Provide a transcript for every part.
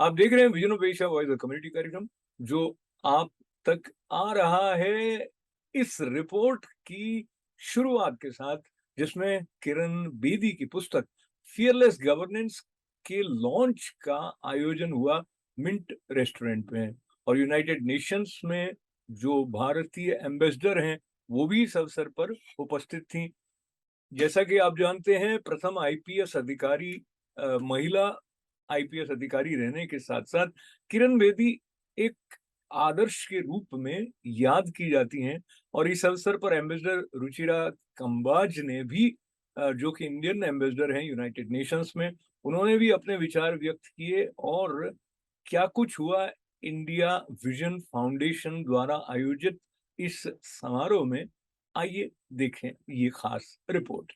आप देख रहे हैं vision of Asia voice community कार्यक्रम जो आप तक आ रहा है इस रिपोर्ट की शुरुआत के साथ, जिसमें किरण बेदी की पुस्तक फियरलेस गवर्नेंस के लॉन्च का आयोजन हुआ मिंट रेस्टोरेंट में। और यूनाइटेड नेशंस में जो भारतीय एम्बेसडर हैं वो भी इस अवसर पर उपस्थित थी। जैसा कि आप जानते हैं, प्रथम आईपीएस अधिकारी महिला आईपीएस अधिकारी रहने के साथ-साथ किरण बेदी एक आदर्श के रूप में याद की जाती हैं। और इस अवसर पर एम्बेसडर रुचिरा कंबाज ने भी जो कि इंडियन एम्बेसडर हैं यूनाइटेड नेशंस में, उन्होंने भी अपने विचार व्यक्त किए। और क्या कुछ हुआ इंडिया विजन फाउंडेशन द्वारा आयोजित इस समारोह में, आइए देखें ये खास report.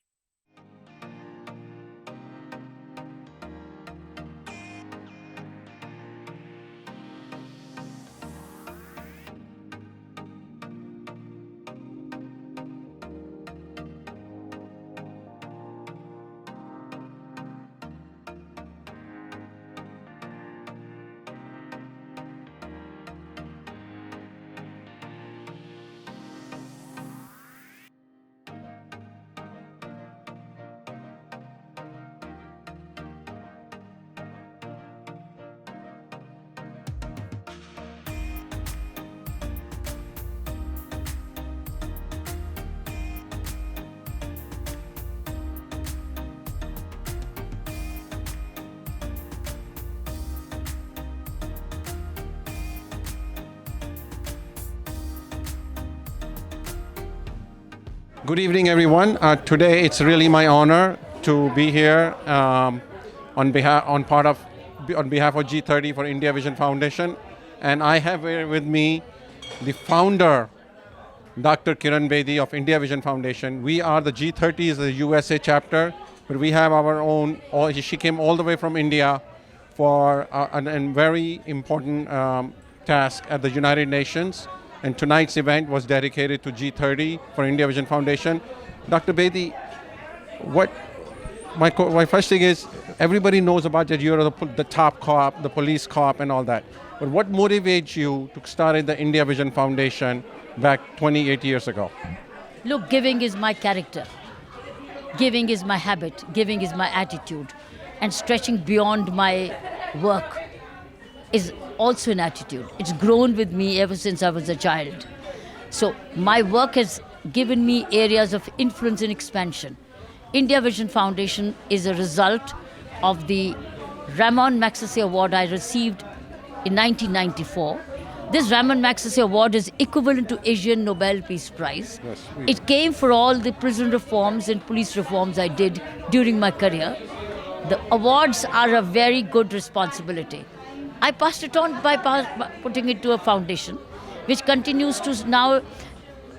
Good evening, everyone. Today, it's really my honor to be here on behalf of G30 for India Vision Foundation, and I have here with me the founder, Dr. Kiran Bedi of India Vision Foundation. We are the G30 is the USA chapter, but we have our own. She came all the way from India for a very important task at the United Nations. And tonight's event was dedicated to G30 for India Vision Foundation. Dr. Bedi, my first thing is, everybody knows about that you're the top cop, the police cop and all that. But what motivates you to start the India Vision Foundation back 28 years ago? Look, giving is my character. Giving is my habit. Giving is my attitude. And stretching beyond my work is also an attitude. It's grown with me ever since I was a child. So my work has given me areas of influence and expansion. India Vision Foundation is a result of the Ramon Magsaysay Award I received in 1994. This Ramon Magsaysay Award is equivalent to Asian Nobel Peace Prize. Yes, it came for all the prison reforms and police reforms I did during my career. The awards are a very good responsibility. I passed it on by putting it to a foundation, which continues to now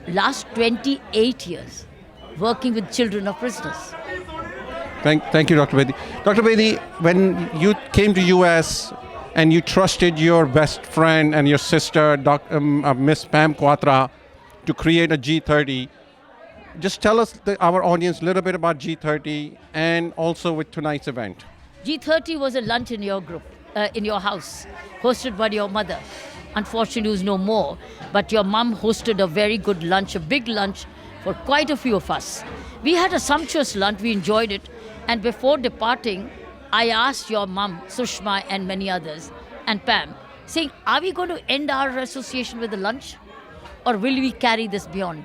last 28 years, working with children of prisoners. Thank you, Dr. Bedi. Dr. Bedi, when you came to US and you trusted your best friend and your sister, Miss Pam Quatra, to create a G30, just tell us, our audience, a little bit about G30 and also with tonight's event. G30 was a lunch in your group. In your house, hosted by your mother. Unfortunately, who's no more, but your mom hosted a very good lunch, a big lunch for quite a few of us. We had a sumptuous lunch, we enjoyed it, and before departing, I asked your mom, Sushma, and many others, and Pam, saying, are we going to end our association with the lunch, or will we carry this beyond?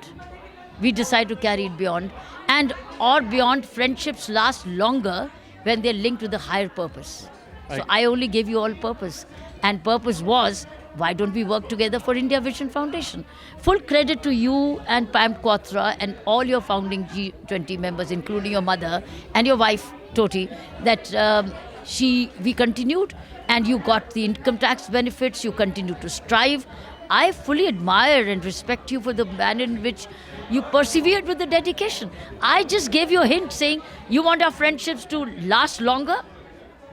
We decided to carry it beyond, and or beyond, friendships last longer when they're linked to the higher purpose. So I only gave you all purpose. And purpose was, why don't we work together for India Vision Foundation? Full credit to you and Pam Quatra and all your founding G20 members, including your mother and your wife, Toti, that we continued and you got the income tax benefits, you continued to strive. I fully admire and respect you for the manner in which you persevered with the dedication. I just gave you a hint saying, you want our friendships to last longer?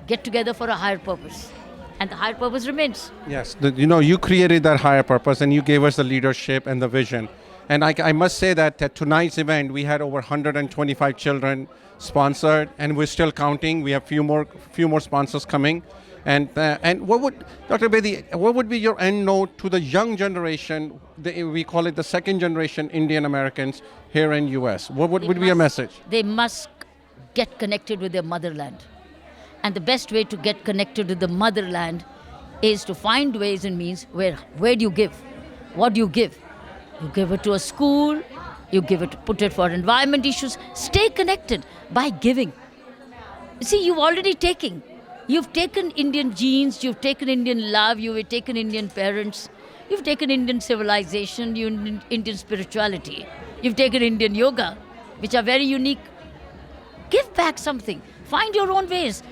Get together for a higher purpose. And the higher purpose remains. Yes, you created that higher purpose and you gave us the leadership and the vision. And I must say that at tonight's event, we had over 125 children sponsored, and we're still counting. We have few more sponsors coming. And what would, Dr. Bedi, what would be your end note to the young generation? We call it the second generation Indian Americans here in US. What would be your message? They must get connected with their motherland. And the best way to get connected with the motherland is to find ways and means where do you give? What do you give? You give it to a school, you put it for environment issues. Stay connected by giving. See, you've already taken. You've taken Indian genes, you've taken Indian love, you've taken Indian parents, you've taken Indian civilization, Indian spirituality, you've taken Indian yoga, which are very unique. Give back something. Find your own ways.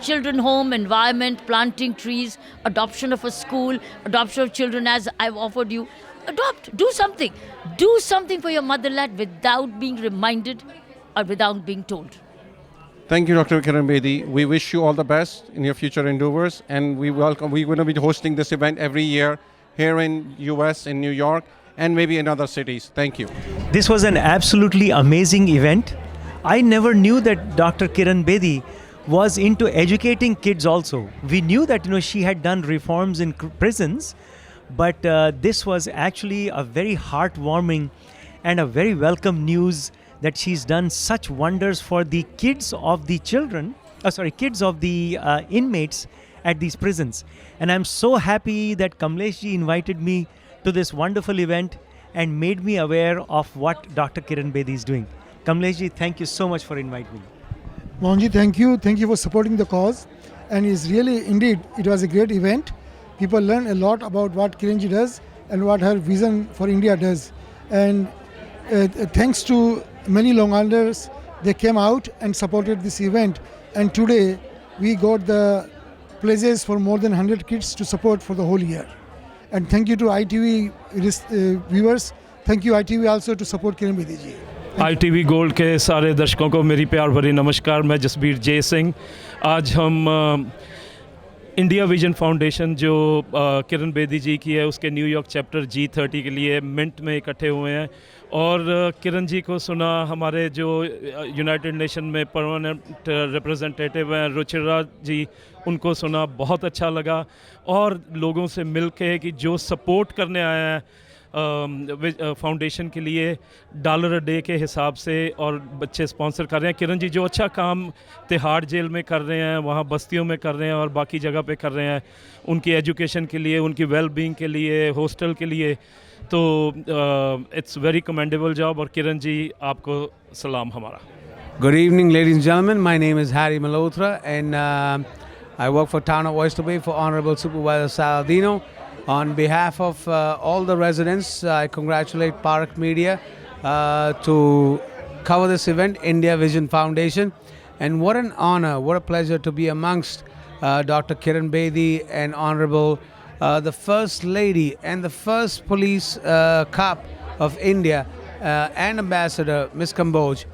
Children home, environment, planting trees, adoption of a school, adoption of children as I've offered you. Adopt, do something. Do something for your motherland without being reminded or without being told. Thank you, Dr. Kiran Bedi. We wish you all the best in your future endeavors, and we're going to be hosting this event every year here in US, in New York, and maybe in other cities. Thank you. This was an absolutely amazing event. I never knew that Dr. Kiran Bedi was into educating kids also. We knew that she had done reforms in prisons, but this was actually a very heartwarming and a very welcome news that she's done such wonders for the kids of the inmates at these prisons. And I'm so happy that Kamleshji invited me to this wonderful event and made me aware of what Dr. Kiran Bedi is doing. Kamleshji, thank you so much for inviting me. Mohanji, thank you. Thank you for supporting the cause. And it's really, indeed, it was a great event. People learn a lot about what Kiranji does and what her vision for India does. And thanks to many Long Islanders, they came out and supported this event. And today, we got the pledges for more than 100 kids to support for the whole year. And thank you to ITV viewers. Thank you ITV also to support Kiran Bedi ji. ITV gold के सारे दर्शकों को मेरी प्यार भरी नमस्कार। मैं जसबीर जय सिंह। आज हम इंडिया विजन फाउंडेशन जो किरण बेदी जी की है उसके न्यूयॉर्क चैप्टर G30 के लिए मिंट में इकट्ठे हुए हैं और किरण जी को सुना। हमारे जो यूनाइटेड नेशन में परमानेंट रिप्रेजेंटेटिव हैं रुचिरा जी, उनको सुना, बहुत अच्छा लगा। और लोगों से मिल के कि जो सपोर्ट करने आए हैं फाउंडेशन के लिए $1 डे के हिसाब से और बच्चे स्पॉन्सर कर रहे हैं। किरण जी जो अच्छा काम तिहाड़ जेल में कर रहे हैं, वहाँ बस्तियों में कर रहे हैं और बाकी जगह पे कर रहे हैं, उनकी एजुकेशन के लिए, उनकी वेल बीइंग के लिए, हॉस्टल के लिए, तो इट्स वेरी कमेंडेबल जॉब। और किरण जी आपको सलाम हमारा। Good evening, ladies and gentlemen. My name is Harry Malhotra, and I work for Town of Oyster Bay for Honorable Supervisor Saladino. On behalf of all the residents, I congratulate Parak Media to cover this event, India Vision Foundation. And what an honor, what a pleasure to be amongst Dr. Kiran Bedi and Honorable the First Lady and the first police cop of India and Ambassador Ms. Kamboj.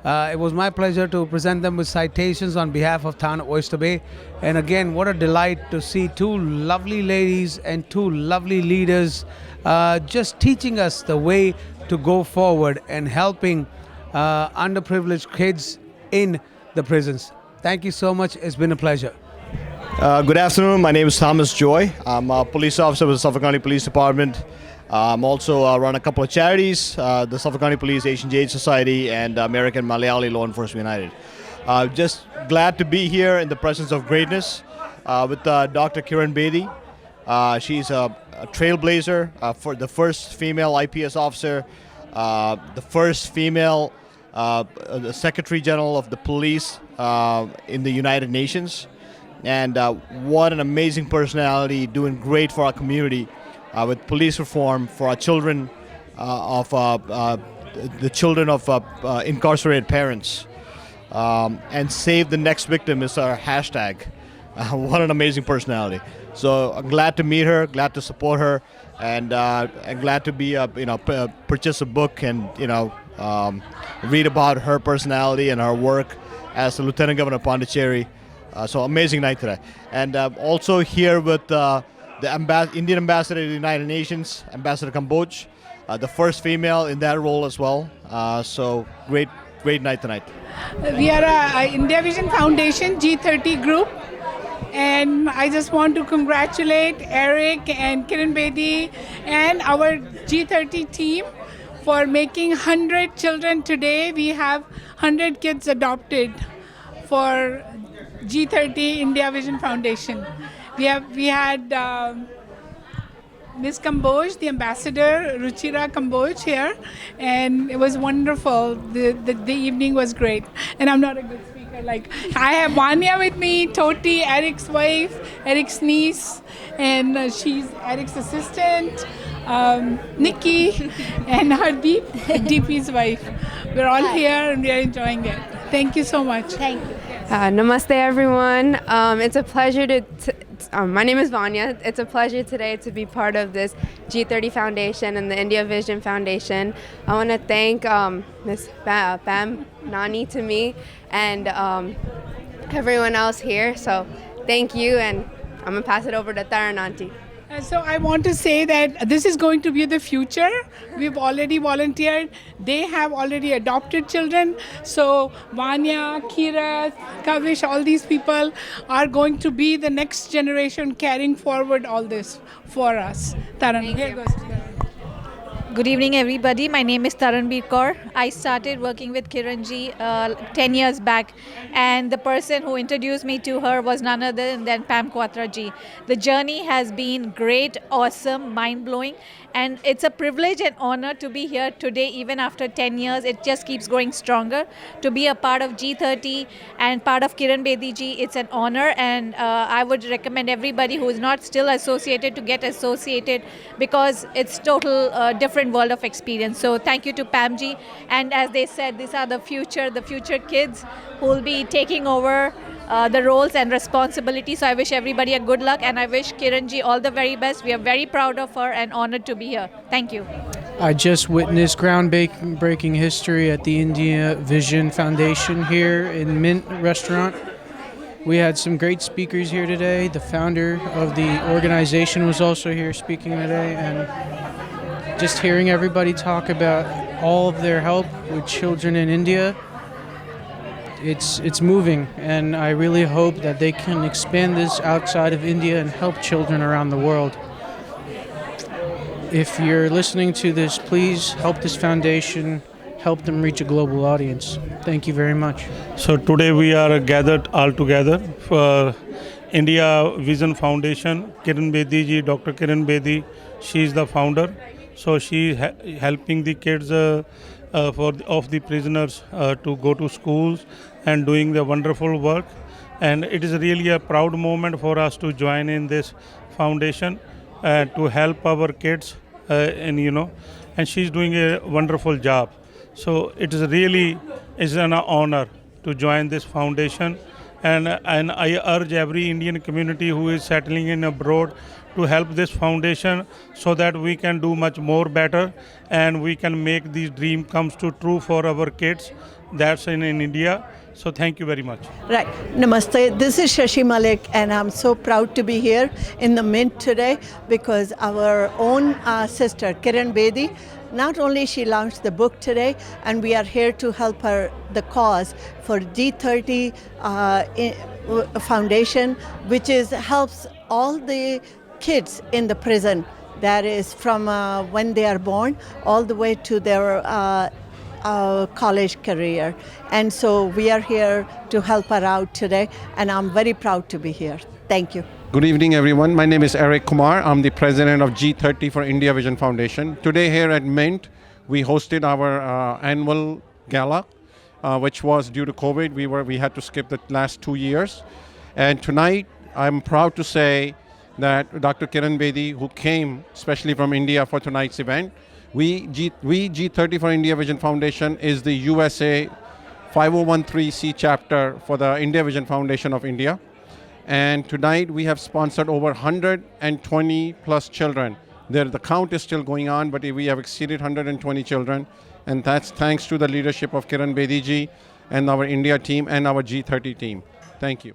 It was my pleasure to present them with citations on behalf of Town of Oyster Bay. And again, what a delight to see two lovely ladies and two lovely leaders just teaching us the way to go forward and helping underprivileged kids in the prisons. Thank you so much. It's been a pleasure. Good afternoon. My name is Thomas Joy. I'm a police officer with the Suffolk County Police Department. I'm also run a couple of charities, the Suffolk County Police, Asian Jade Society, and American Malayali Law Enforcement United. Just glad to be here in the presence of greatness with Dr. Kiran Bedi. She's a trailblazer for the first female IPS officer, the first female the Secretary General of the Police in the United Nations. And what an amazing personality, doing great for our community. With police reform for our children, the children of incarcerated parents, and save the next victim is our hashtag. What an amazing personality! So I'm glad to meet her, glad to support her, and glad to be purchase a book and read about her personality and her work as the Lieutenant Governor of Pondicherry. So amazing night today, and also here with. The Indian Ambassador to the United Nations, Ambassador Kamboj, the first female in that role as well. So great night tonight. We are a India Vision Foundation G30 group, And I just want to congratulate Eric and Kiran Bedi and our G30 team for making 100 children today. We have 100 kids adopted for G30 India Vision Foundation. We had Miss Kamboj, the ambassador, Ruchira Kamboj here, and it was wonderful. The evening was great. And I'm not a good speaker. Like, I have Vanya with me, Toti, Eric's wife, Eric's niece, and she's Eric's assistant, Nikki, and Hardeep, DP's wife. We're all here and we are enjoying it. Thank you so much. Thank you. Namaste, everyone. It's a pleasure to. My name is Vanya. It's a pleasure today to be part of this G30 Foundation and the India Vision Foundation. I want to thank Ms. Pam Nani to me and everyone else here. So thank you, and I'm going to pass it over to Taran Auntie. So I want to say that this is going to be the future. We've already volunteered. They have already adopted children. So Vanya, Kira, Kavish, all these people are going to be the next generation carrying forward all this for us. Taran, here goes. Good evening, everybody. My name is Taranbir Kaur. I started working with Kiranji 10 years back, and the person who introduced me to her was none other than Pam Quatra ji. The journey has been great, awesome, mind-blowing, and it's a privilege and honor to be here today, even after 10 years. It just keeps growing stronger. To be a part of G30 and part of Kiran Bedi ji, it's an honor, and I would recommend everybody who is not still associated to get associated, because it's total different world of experience. So thank you to Pam ji, and as they said, these are the future kids who will be taking over the roles and responsibilities. So I wish everybody a good luck, and I wish Kiran ji all the very best. We are very proud of her and honored to be here. Thank you. I just witnessed groundbreaking history at the India Vision Foundation here in Mint Restaurant. We had some great speakers here today. The founder of the organization was also here speaking today, and just hearing everybody talk about all of their help with children in India, it's moving, and I really hope that they can expand this outside of India and help children around the world. If you're listening to this, please help this foundation, help them reach a global audience. Thank you very much. So today we are gathered all together for India Vision Foundation. Kiran Bedi ji, Dr. Kiran Bedi, she is the founder. So she is helping the kids of the prisoners to go to schools and doing the wonderful work. And it is really a proud moment for us to join in this foundation to help our kids, and she's doing a wonderful job. So it is really an honor to join this foundation, and I urge every Indian community who is settling in abroad to help this foundation so that we can do much more better and we can make these dream comes to true for our kids that's in India. So thank you very much. Right. Namaste. This is Shashi Malik, and I'm so proud to be here in the Mint today because our own sister Kiran Bedi, not only she launched the book today, and we are here to help her the cause for G30 Foundation, which helps all the kids in the prison. That is from when they are born all the way to their college career. And so we are here to help her out today, and I'm very proud to be here. Thank you. Good evening, everyone. My name is Eric Kumar. I'm the president of G30 for India Vision Foundation. Today here at Mint, we hosted our annual gala, which was due to COVID. We had to skip the last 2 years. And tonight, I'm proud to say that Dr. Kiran Bedi, who came especially from India for tonight's event, we G30 for India Vision Foundation is the USA 5013C chapter for the India Vision Foundation of India. And tonight we have sponsored over 120 plus children. The count is still going on, but we have exceeded 120 children. And that's thanks to the leadership of Kiran Bedi ji and our India team and our G30 team. Thank you.